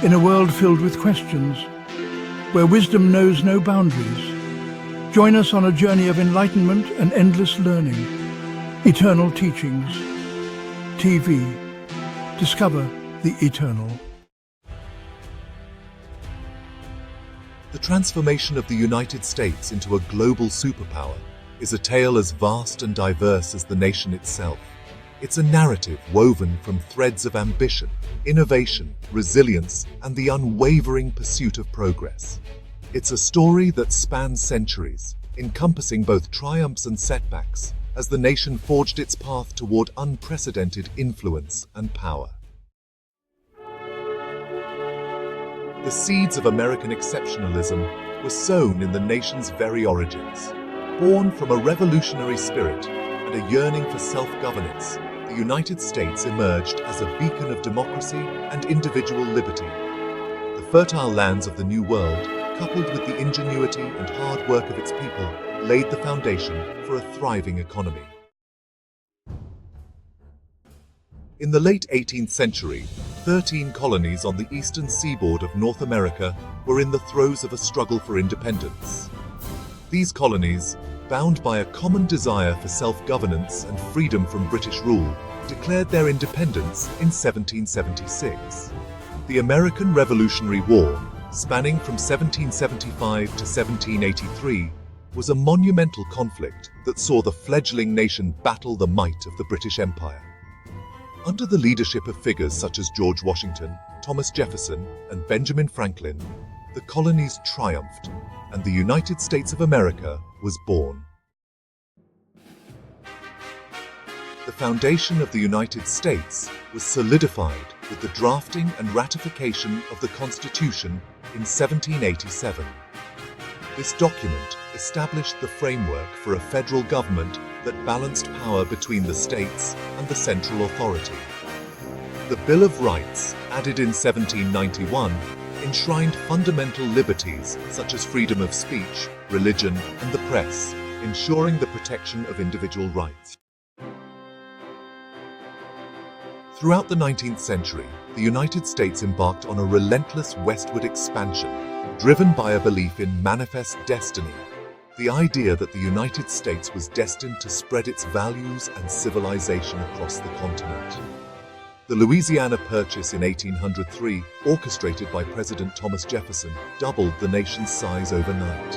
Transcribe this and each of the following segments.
In a world filled with questions, where wisdom knows no boundaries, join us on a journey of enlightenment and endless learning. Eternal Teachings. TV. Discover the eternal. The transformation of the United States into a global superpower is a tale as vast and diverse as the nation itself. It's a narrative woven from threads of ambition, innovation, resilience, and the unwavering pursuit of progress. It's a story that spans centuries, encompassing both triumphs and setbacks, as the nation forged its path toward unprecedented influence and power. The seeds of American exceptionalism were sown in the nation's very origins. Born from a revolutionary spirit and a yearning for self-governance, the United States emerged as a beacon of democracy and individual liberty. The fertile lands of the New World, coupled with the ingenuity and hard work of its people, laid the foundation for a thriving economy. In the late 18th century, 13 colonies on the eastern seaboard of North America were in the throes of a struggle for independence. These colonies, bound by a common desire for self-governance and freedom from British rule, declared their independence in 1776. The American Revolutionary War, spanning from 1775 to 1783, was a monumental conflict that saw the fledgling nation battle the might of the British Empire. Under the leadership of figures such as George Washington, Thomas Jefferson, and Benjamin Franklin, the colonies triumphed, and the United States of America was born. The foundation of the United States was solidified with the drafting and ratification of the Constitution in 1787. This document established the framework for a federal government that balanced power between the states and the central authority. The Bill of Rights, added in 1791, enshrined fundamental liberties such as freedom of speech, religion, and the press, ensuring the protection of individual rights. Throughout the 19th century, the United States embarked on a relentless westward expansion, driven by a belief in manifest destiny, the idea that the United States was destined to spread its values and civilization across the continent. The Louisiana Purchase in 1803, orchestrated by President Thomas Jefferson, doubled the nation's size overnight.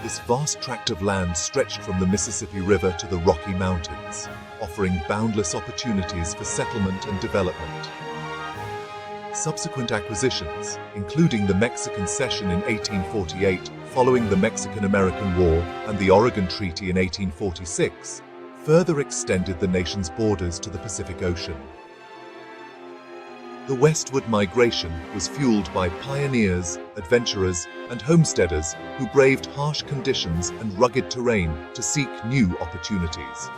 This vast tract of land stretched from the Mississippi River to the Rocky Mountains, offering boundless opportunities for settlement and development. Subsequent acquisitions, including the Mexican Cession in 1848, following the Mexican-American War, and the Oregon Treaty in 1846, further extended the nation's borders to the Pacific Ocean. The westward migration was fueled by pioneers, adventurers, and homesteaders who braved harsh conditions and rugged terrain to seek new opportunities.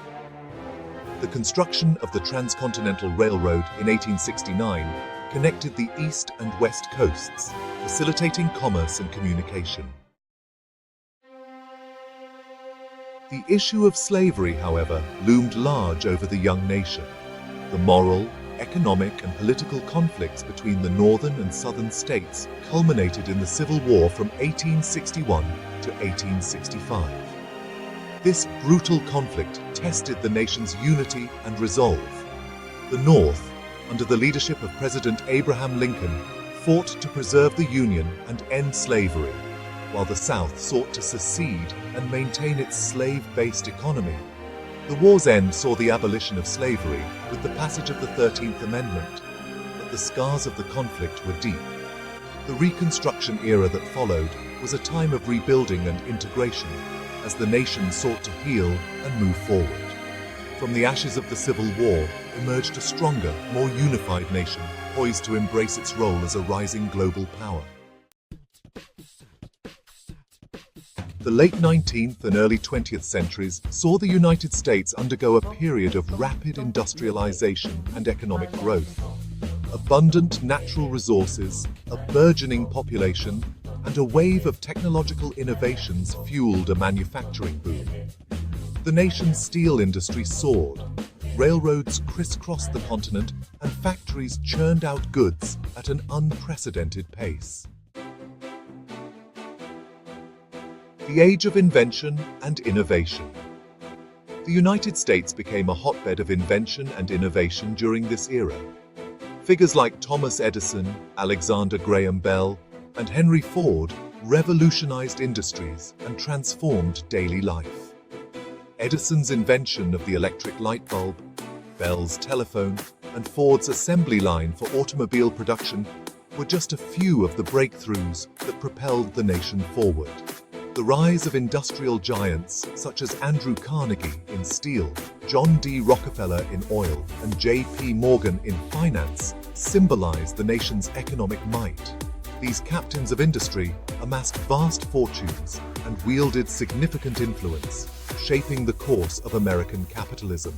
The construction of the Transcontinental Railroad in 1869 connected the east and west coasts, facilitating commerce and communication. The issue of slavery, however, loomed large over the young nation. The moral, economic, and political conflicts between the northern and southern states culminated in the Civil War from 1861 to 1865. This brutal conflict tested the nation's unity and resolve. The North, under the leadership of President Abraham Lincoln, fought to preserve the Union and end slavery, while the South sought to secede and maintain its slave-based economy. The war's end saw the abolition of slavery with the passage of the 13th Amendment, but the scars of the conflict were deep. The Reconstruction era that followed was a time of rebuilding and integration, as the nation sought to heal and move forward. From the ashes of the Civil War emerged a stronger, more unified nation, poised to embrace its role as a rising global power. The late 19th and early 20th centuries saw the United States undergo a period of rapid industrialization and economic growth. Abundant natural resources, a burgeoning population, and a wave of technological innovations fueled a manufacturing boom. The nation's steel industry soared, railroads crisscrossed the continent and factories churned out goods at an unprecedented pace. The age of invention and innovation. The United States became a hotbed of invention and innovation during this era. Figures like Thomas Edison, Alexander Graham Bell, and Henry Ford revolutionized industries and transformed daily life. Edison's invention of the electric light bulb, Bell's telephone, and Ford's assembly line for automobile production were just a few of the breakthroughs that propelled the nation forward. The rise of industrial giants such as Andrew Carnegie in steel, John D. Rockefeller in oil, and J.P. Morgan in finance symbolized the nation's economic might. These captains of industry amassed vast fortunes and wielded significant influence, shaping the course of American capitalism.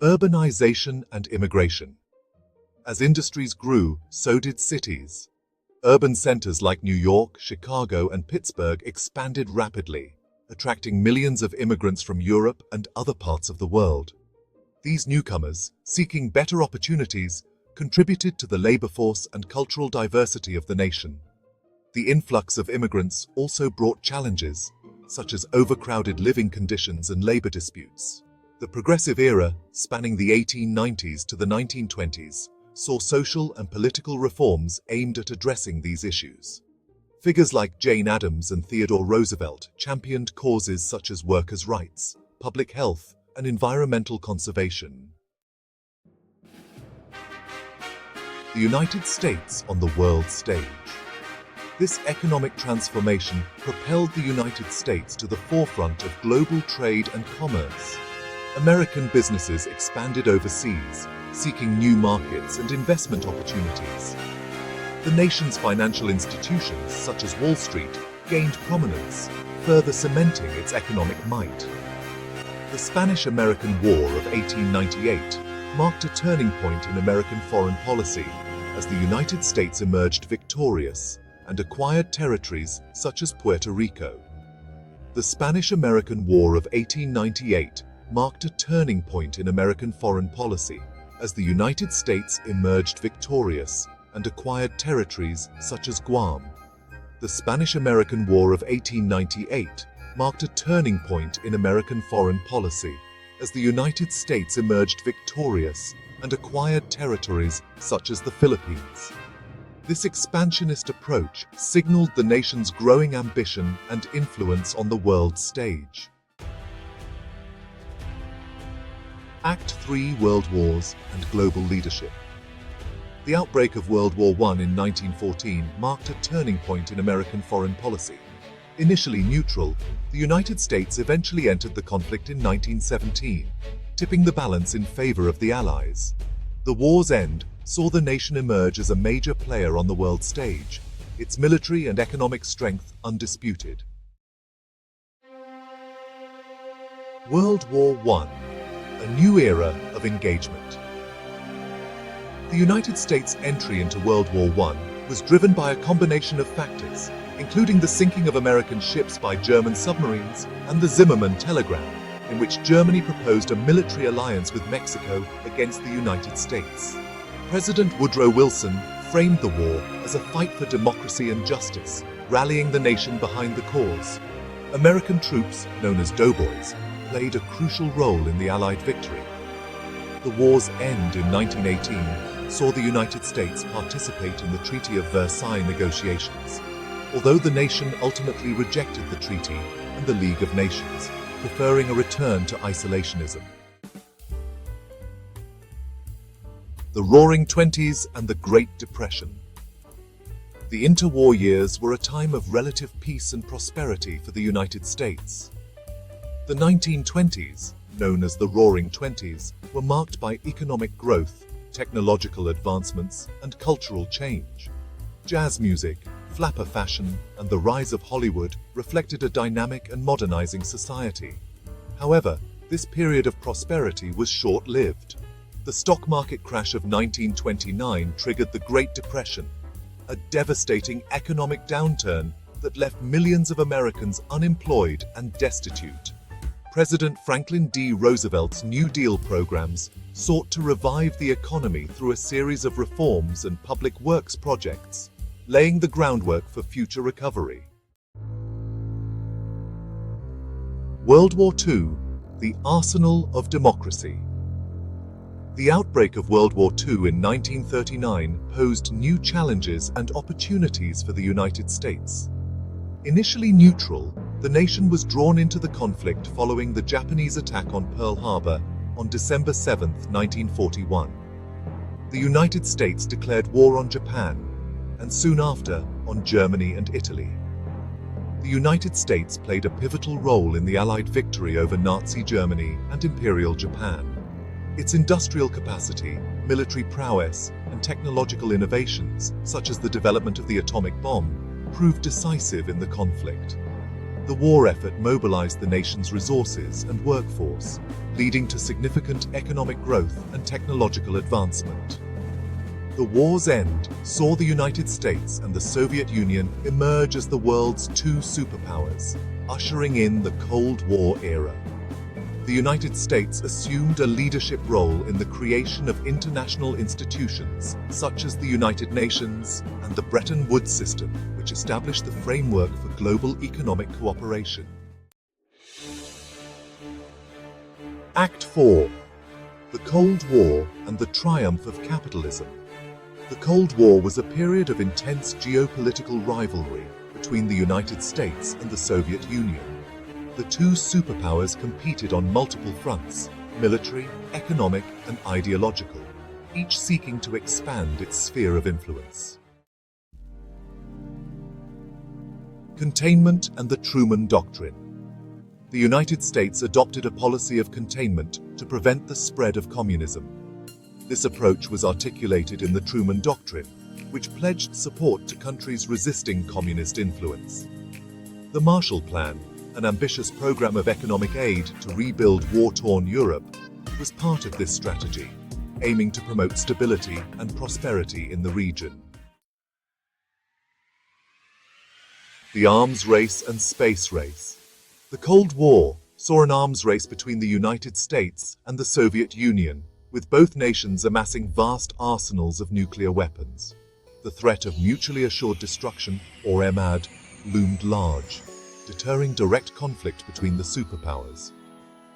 Urbanization and immigration. As industries grew, so did cities. Urban centers like New York, Chicago, and Pittsburgh expanded rapidly, attracting millions of immigrants from Europe and other parts of the world. These newcomers, seeking better opportunities, contributed to the labor force and cultural diversity of the nation. The influx of immigrants also brought challenges, such as overcrowded living conditions and labor disputes. The Progressive Era, spanning the 1890s to the 1920s, saw social and political reforms aimed at addressing these issues. Figures like Jane Addams and Theodore Roosevelt championed causes such as workers' rights, public health, and environmental conservation. The United States on the world stage. This economic transformation propelled the United States to the forefront of global trade and commerce. American businesses expanded overseas, seeking new markets and investment opportunities. The nation's financial institutions, such as Wall Street, gained prominence, further cementing its economic might. The Spanish-American War of 1898 marked a turning point in American foreign policy as the United States emerged victorious and acquired territories such as Puerto Rico. The Spanish-American War of 1898 marked a turning point in American foreign policy as the United States emerged victorious and acquired territories such as Guam. The Spanish-American War of 1898 marked a turning point in American foreign policy as the United States emerged victorious and acquired territories such as the Philippines. This expansionist approach signaled the nation's growing ambition and influence on the world stage. Act 3: World Wars and Global Leadership. The outbreak of World War I in 1914 marked a turning point in American foreign policy. Initially neutral, the United States eventually entered the conflict in 1917, tipping the balance in favor of the Allies. The war's end saw the nation emerge as a major player on the world stage, its military and economic strength undisputed. World War I. A new era of engagement. The United States' entry into World War I was driven by a combination of factors, including the sinking of American ships by German submarines and the Zimmermann telegram, in which Germany proposed a military alliance with Mexico against the United States. President Woodrow Wilson framed the war as a fight for democracy and justice, rallying the nation behind the cause. American troops, known as doughboys, played a crucial role in the Allied victory. The war's end in 1918 saw the United States participate in the Treaty of Versailles negotiations, although the nation ultimately rejected the treaty and the League of Nations, preferring a return to isolationism. The Roaring Twenties and the Great Depression. The interwar years were a time of relative peace and prosperity for the United States. The 1920s, known as the Roaring Twenties, were marked by economic growth, technological advancements, and cultural change. Jazz music, flapper fashion, and the rise of Hollywood reflected a dynamic and modernizing society. However, this period of prosperity was short-lived. The stock market crash of 1929 triggered the Great Depression, a devastating economic downturn that left millions of Americans unemployed and destitute. President Franklin D. Roosevelt's New Deal programs sought to revive the economy through a series of reforms and public works projects, laying the groundwork for future recovery. World War II, the arsenal of democracy. The outbreak of World War II in 1939 posed new challenges and opportunities for the United States. Initially neutral, the nation was drawn into the conflict following the Japanese attack on Pearl Harbor on December 7, 1941. The United States declared war on Japan, and soon after, on Germany and Italy. The United States played a pivotal role in the Allied victory over Nazi Germany and Imperial Japan. Its industrial capacity, military prowess, and technological innovations, such as the development of the atomic bomb, proved decisive in the conflict. The war effort mobilized the nation's resources and workforce, leading to significant economic growth and technological advancement. The war's end saw the United States and the Soviet Union emerge as the world's two superpowers, ushering in the Cold War era. The United States assumed a leadership role in the creation of international institutions, such as the United Nations and the Bretton Woods system, which established the framework for global economic cooperation. Act 4. The Cold War and the Triumph of Capitalism. The Cold War was a period of intense geopolitical rivalry between the United States and the Soviet Union. The two superpowers competed on multiple fronts: military, economic, and ideological, each seeking to expand its sphere of influence. Containment and the Truman Doctrine. The United States adopted a policy of containment to prevent the spread of communism. This approach was articulated in the Truman Doctrine, which pledged support to countries resisting communist influence. The Marshall Plan, an ambitious program of economic aid to rebuild war-torn Europe, was part of this strategy, aiming to promote stability and prosperity in the region. The Arms Race and Space Race. The Cold War saw an arms race between the United States and the Soviet Union, with both nations amassing vast arsenals of nuclear weapons. The threat of mutually assured destruction, or MAD, loomed large, deterring direct conflict between the superpowers.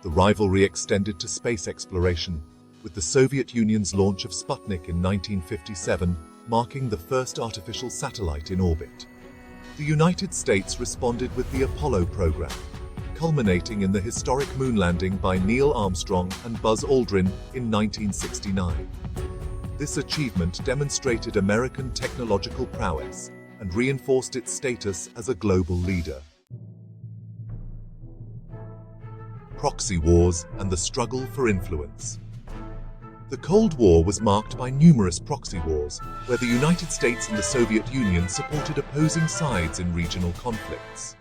The rivalry extended to space exploration, with the Soviet Union's launch of Sputnik in 1957 marking the first artificial satellite in orbit. The United States responded with the Apollo program, culminating in the historic moon landing by Neil Armstrong and Buzz Aldrin in 1969. This achievement demonstrated American technological prowess and reinforced its status as a global leader. Proxy wars and the struggle for influence. The Cold War was marked by numerous proxy wars, where the United States and the Soviet Union supported opposing sides in regional conflicts.